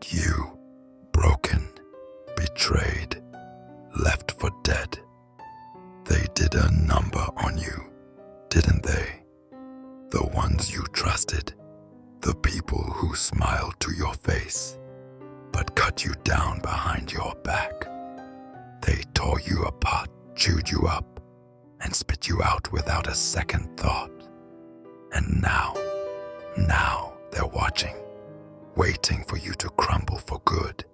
But you, broken, betrayed, left for dead, they did a number on you, didn't they? The ones you trusted, the people who smiled to your face, but cut you down behind your back. They tore you apart, chewed you up, and spit you out without a second thought. And now they're watching, waiting for you to crumble for good.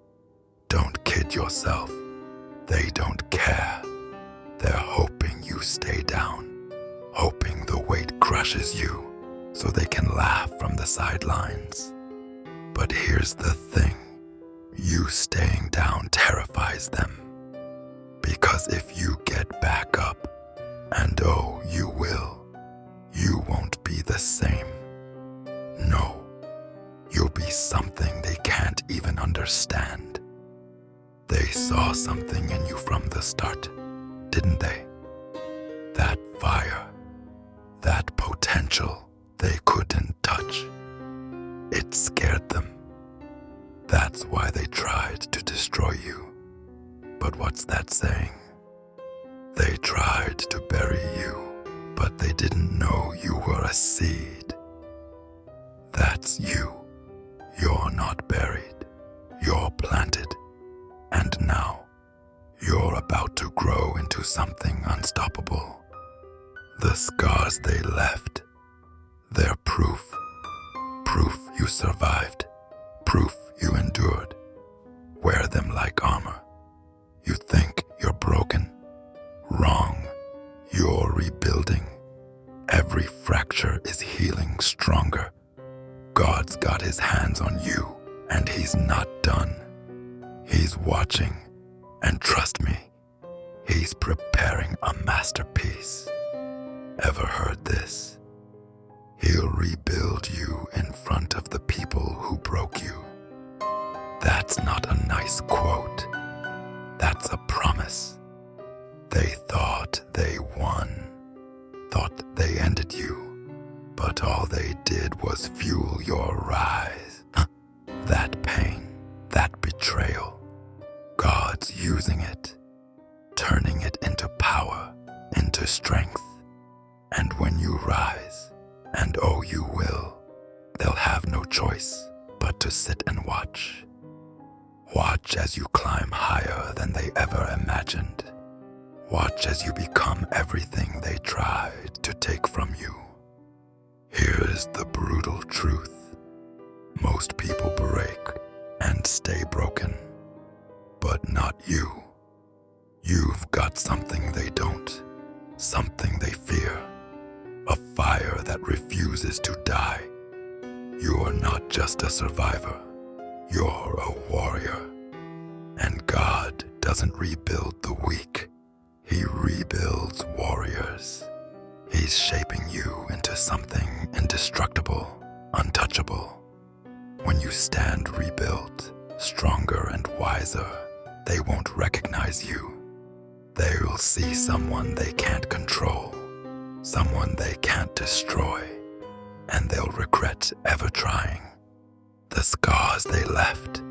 Don't kid yourself. They don't care. They're hoping you stay down, hoping the weight crushes you so they can laugh from the sidelines. But here's the thing. You staying down terrifies them. Because if you get back up, and oh, you will, you won't be the same. No, you'll be something they can't even understand. They saw something in you from the start, didn't they? That fire, that potential they couldn't touch. It scared them. That's why they tried to destroy you. But what's that saying? They tried to bury you, but they didn't know you were a seed. That's you. You're not buried. You're planted. And now, you're about to grow into something unstoppable. The scars they left, they're proof. Proof you survived. Proof you endured. Wear them like armor. You think you're broken? Wrong. You're rebuilding. Every fracture is healing stronger. God's got his hands on you, and he's not done. He's watching, and trust me, he's preparing a masterpiece. Ever heard this? He'll rebuild you in front of the people who broke you. That's not a nice quote. That's a promise. They thought they won, thought they ended you, but all they did was fuel your rise. That pain, that betrayal, God's using it, turning it into power, into strength. And when you rise, and oh you will, they'll have no choice but to sit and watch. Watch as you climb higher than they ever imagined. Watch as you become everything they tried to take from you. Here's the brutal truth. Most people break and stay broken, but not you. You've got something they don't, something they fear, a fire that refuses to die. You're not just a survivor, you're a warrior. And God doesn't rebuild the weak, he rebuilds warriors. He's shaping you into something indestructible, untouchable. When you stand rebuilt, stronger and wiser, they won't recognize you. They'll see someone they can't control, someone they can't destroy, and they'll regret ever trying. The scars they left,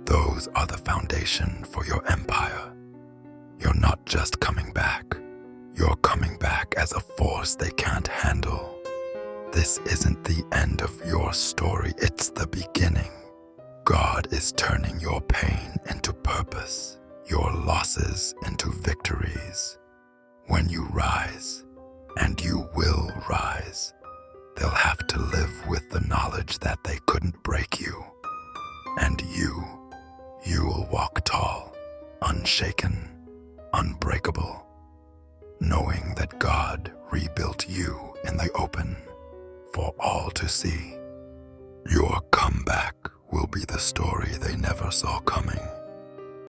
those are the foundation for your empire. You're not just coming back, you're coming back as a force they can't handle. This isn't the end of your story, it's the beginning. God is turning your pain into purpose, your losses into victories. When you rise, and you will rise, they'll have to live with the knowledge that they couldn't break you. And you'll walk tall, unshaken, unbreakable, knowing that God rebuilt you in the open for all to see. Your comeback will be the story they never saw coming.